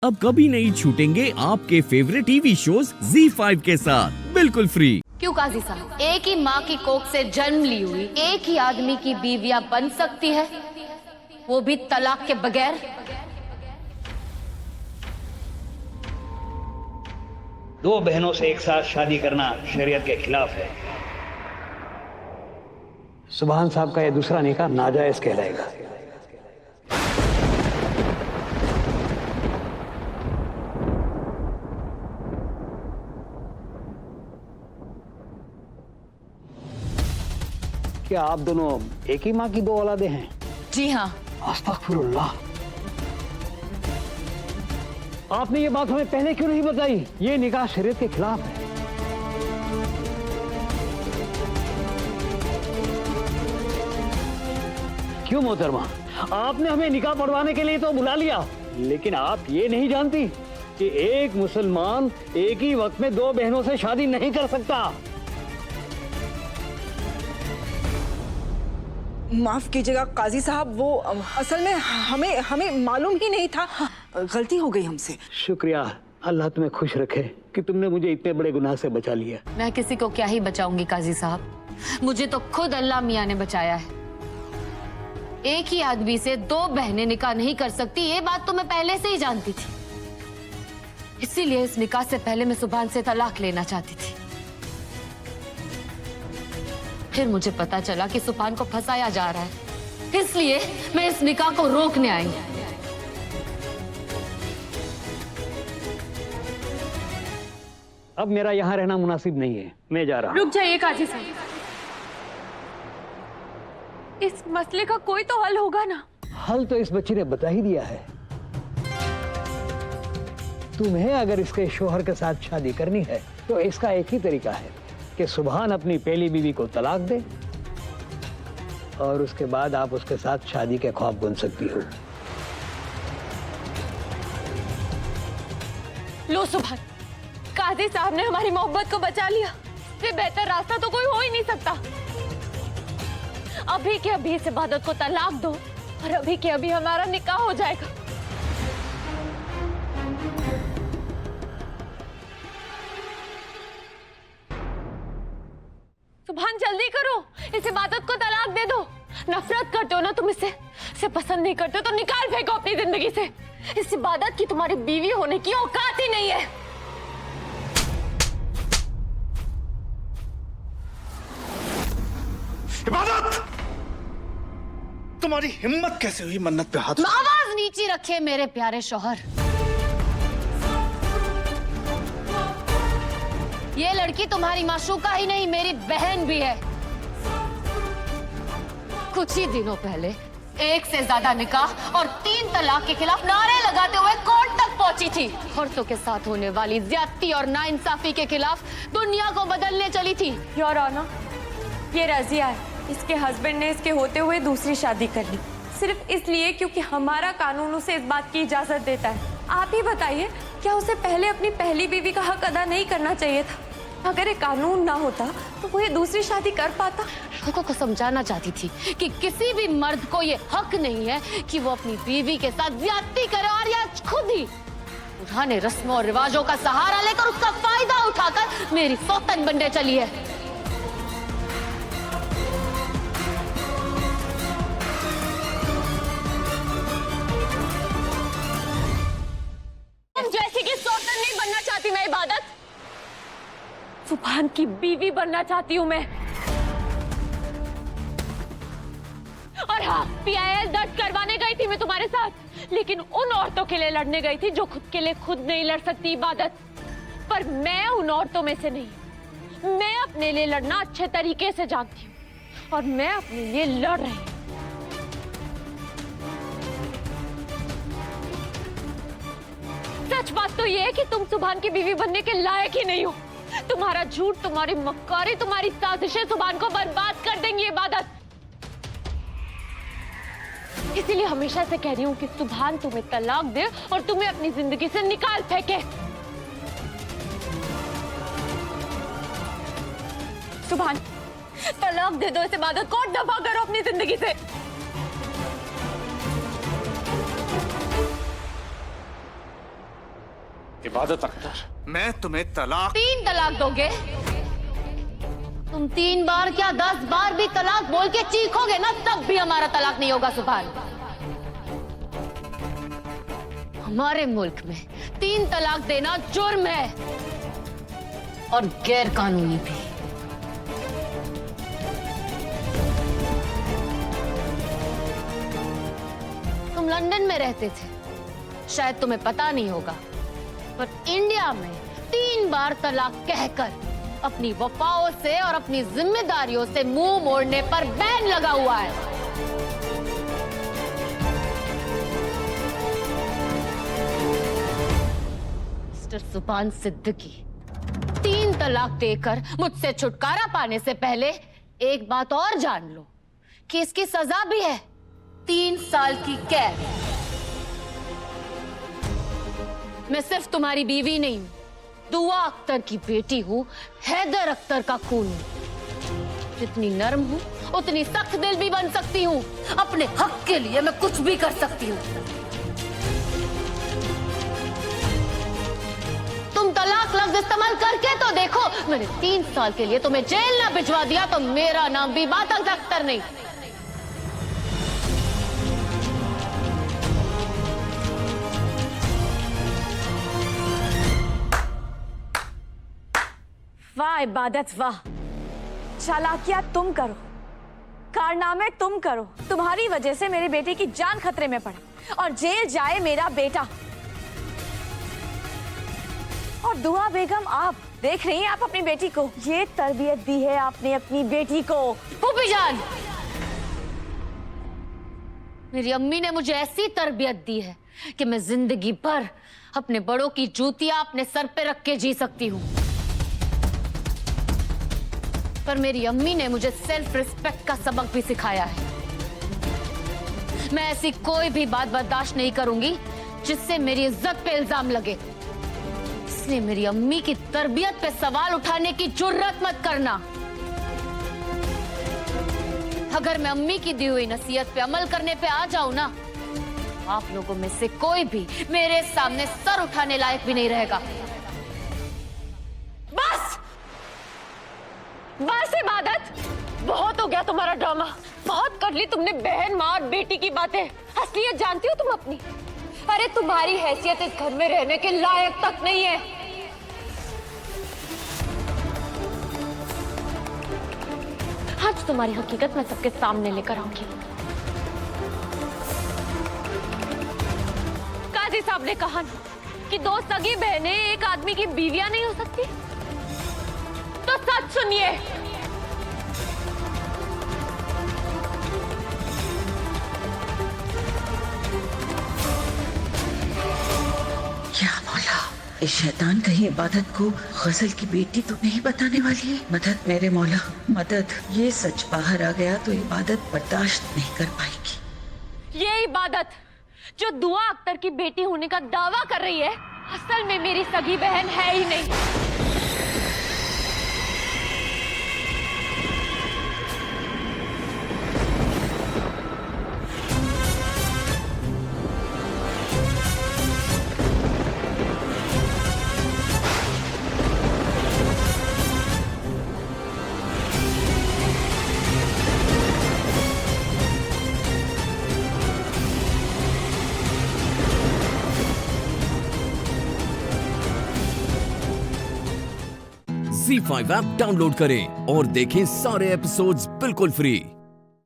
अब कभी नहीं छूटेंगे आपके फेवरेट टीवी शोज ZEE5 के साथ बिल्कुल फ्री। क्यों काजी साहब, एक ही माँ की कोख से जन्म ली हुई एक ही आदमी की बीवियां बन सकती है, वो भी तलाक के बगैर? दो बहनों से एक साथ शादी करना शरीयत के खिलाफ है। सुभान साहब का यह दूसरा निकाह नाजायज कहलाएगा। क्या आप दोनों एक ही माँ की दो औलादे हैं? जी हाँ। अस्तगफिरुल्लाह। आपने ये बात हमें पहले क्यों नहीं बताई? ये निकाह शरीयत के खिलाफ है। क्यों मोहतरमा, आपने हमें निकाह पढ़वाने के लिए तो बुला लिया, लेकिन आप ये नहीं जानती कि एक मुसलमान एक ही वक्त में दो बहनों से शादी नहीं कर सकता। माफ कीजिएगा काजी साहब, वो असल में हमें मालूम ही नहीं था, गलती हो गई हमसे। शुक्रिया, अल्लाह तुम्हें खुश रखे कि तुमने मुझे इतने बड़े गुनाह से बचा लिया। मैं किसी को क्या ही बचाऊंगी काजी साहब, मुझे तो खुद अल्लाह मियां ने बचाया है। एक ही आदमी से दो बहनें निकाह नहीं कर सकती, ये बात तो मैं पहले से ही जानती थी। इसीलिए इस निकाह से पहले मैं सुभान से तलाक लेना चाहती थी। फिर मुझे पता चला कि सुभान को फंसाया जा रहा है, इसलिए मैं इस निकाह को रोकने आई। अब मेरा यहाँ रहना मुनासिब नहीं है, मैं जा रहा हूँ। रुक जाइए काजी साहब, इस मसले का कोई तो हल होगा ना? हल तो इस बच्ची ने बता ही दिया है। तुम्हें अगर इसके शोहर के साथ शादी करनी है तो इसका एक ही तरीका है कि सुभान अपनी पहली बीवी को तलाक दे और उसके बाद आप उसके साथ शादी के ख्वाब बुन सकती हो। लो सुभान, काजी साहब ने हमारी मोहब्बत को बचा लिया, इससे बेहतर रास्ता तो कोई हो ही नहीं सकता। अभी के अभी इस इबादत को तलाक दो और अभी के अभी हमारा निकाह हो जाएगा। सुभान जल्दी करो, इस इबादत को तलाक दे दो। नफरत करते हो ना तुम इससे पसंद नहीं करते हो तो निकाल फेंको अपनी जिंदगी से। इस इबादत की तुम्हारी बीवी होने की औकात ही नहीं है। इबादत, तुम्हारी हिम्मत कैसे हुई मन्नत पे हाथ? आवाज नीचे रखे मेरे प्यारे शौहर। ये लड़की तुम्हारी माशूका ही नहीं, मेरी बहन भी है। कुछ ही दिनों पहले एक से ज्यादा निकाह और 3 तलाक के खिलाफ नारे लगाते हुए कोर्ट तक पहुंची थी। औरतों के साथ होने वाली ज्यादती और नाइंसाफी के खिलाफ दुनिया को बदलने चली थी। योर ऑनर, ये रजिया है, इसके हस्बैंड ने इसके होते हुए दूसरी शादी कर ली, सिर्फ इसलिए क्योंकि हमारा कानून उसे इस बात की इजाजत देता है। आप ही बताइए, क्या उसे पहले अपनी पहली बीवी का हक अदा नहीं करना चाहिए था? अगर ये कानून ना होता तो वो ये दूसरी शादी कर पाता? लोगों को समझाना चाहती थी कि किसी भी मर्द को ये हक नहीं है कि वो अपनी बीवी के साथ ज्यादती करे, और या खुद ही पुराने रस्मों और रिवाजों का सहारा लेकर उसका फायदा उठाकर मेरी सौतन बनने चली है। जैसे कि सौतन नहीं बनना चाहती मैं इबादत, सुभान की बीवी बनना चाहती हूँ मैं। और हाँ, PIL दर्ज करवाने गई थी मैं तुम्हारे साथ, लेकिन उन औरतों के लिए लड़ने गई थी जो खुद के लिए खुद नहीं लड़ सकती इबादत। पर मैं उन औरतों में से नहीं, मैं अपने लिए लड़ना अच्छे तरीके से जानती हूँ और मैं अपने लिए लड़ रही हूँ। सच बात तो ये है कि तुम सुभान की बीवी बनने के लायक ही नहीं हो। तुम्हारा झूठ, तुम्हारी मक्कारी, तुम्हारी साजिशें सुभान को बर्बाद कर देंगी इबादत। इसीलिए हमेशा से कह रही हूँ कि सुभान तुम्हें तलाक दे और तुम्हें अपनी जिंदगी से निकाल फेंके। सुभान, तलाक दे दो इस इबादत को, दफा करो अपनी जिंदगी से। इबादत अख्तर, मैं तुम्हें तलाक 3 तलाक दोगे? तुम 3 बार क्या 10 बार भी तलाक बोल के चीखोगे ना, तब भी हमारा तलाक नहीं होगा सुभान। हमारे मुल्क में 3 तलाक देना जुर्म है और गैर कानूनी भी। तुम लंदन में रहते थे, शायद तुम्हें पता नहीं होगा, पर इंडिया में 3 बार तलाक कहकर अपनी वफाओं से और अपनी जिम्मेदारियों से मुंह मोड़ने पर बैन लगा हुआ है। मिस्टर सुभान सिद्दीकी, 3 तलाक देकर मुझसे छुटकारा पाने से पहले एक बात और जान लो कि इसकी सजा भी है 3 साल की कैद। मैं सिर्फ तुम्हारी बीवी नहीं हूं, दुआ अख्तर की बेटी हूं, हैदर अख्तर का खून हूं। जितनी नरम हूं उतनी सख्त दिल भी बन सकती हूं। अपने हक के लिए मैं कुछ भी कर सकती हूं। तुम तलाक लफ्ज इस्तेमाल करके तो देखो। मैंने 3 साल के लिए तुम्हें जेल ना भिजवा दिया तो मेरा नाम भी इबादत अख्तर नहीं। वाह इबादत वाह, चालाकियां तुम करो, कारनामे तुम करो। तुम्हारी वजह से मेरी बेटी की जान खतरे में पड़े और जेल जाए मेरा बेटा। और दुआ बेगम, आप देख रही हैं आप अपनी बेटी को, ये तरबियत दी है आपने अपनी बेटी को। फूफी जान, मेरी अम्मी ने मुझे ऐसी तरबियत दी है कि मैं जिंदगी भर अपने बड़ों की जूतियां अपने सर पे रख के जी सकती हूँ। पर मेरी अम्मी ने मुझे सेल्फ रिस्पेक्ट का सबक भी सिखाया है। मैं ऐसी कोई भी बात बर्दाश्त नहीं करूंगी जिससे मेरी इज्जत पे इल्जाम लगे। इसलिए मेरी अम्मी की तरबियत पे सवाल उठाने की जुर्रत मत करना। अगर मैं अम्मी की दी हुई नसीहत पे अमल करने पे आ जाऊं ना, आप लोगों में से कोई भी मेरे सामने सर उठाने लायक भी नहीं रहेगा। बस इबादत, बहुत हो गया तुम्हारा ड्रामा। बहुत कर ली तुमने बहन, माँ और बेटी की बातें। असलियत जानती हो तुम अपनी? अरे तुम्हारी हैसियत इस घर में रहने के लायक तक नहीं है। आज तुम्हारी हकीकत मैं सबके सामने लेकर आऊंगी। काजी साहब ने कहा ना कि 2 सगी बहनें एक आदमी की बीवियां नहीं हो सकती, तो सच सुनिए। क्या मौला, इस शैतान कहीं इबादत को गजल की बेटी तो नहीं बताने वाली है? मदद मेरे मौला, मदद। ये सच बाहर आ गया तो इबादत बर्दाश्त नहीं कर पाएगी। ये इबादत जो दुआ अख्तर की बेटी होने का दावा कर रही है, असल में मेरी सगी बहन है ही नहीं। ZEE5 ऐप डाउनलोड करें और देखें सारे एपिसोड्स बिल्कुल फ्री।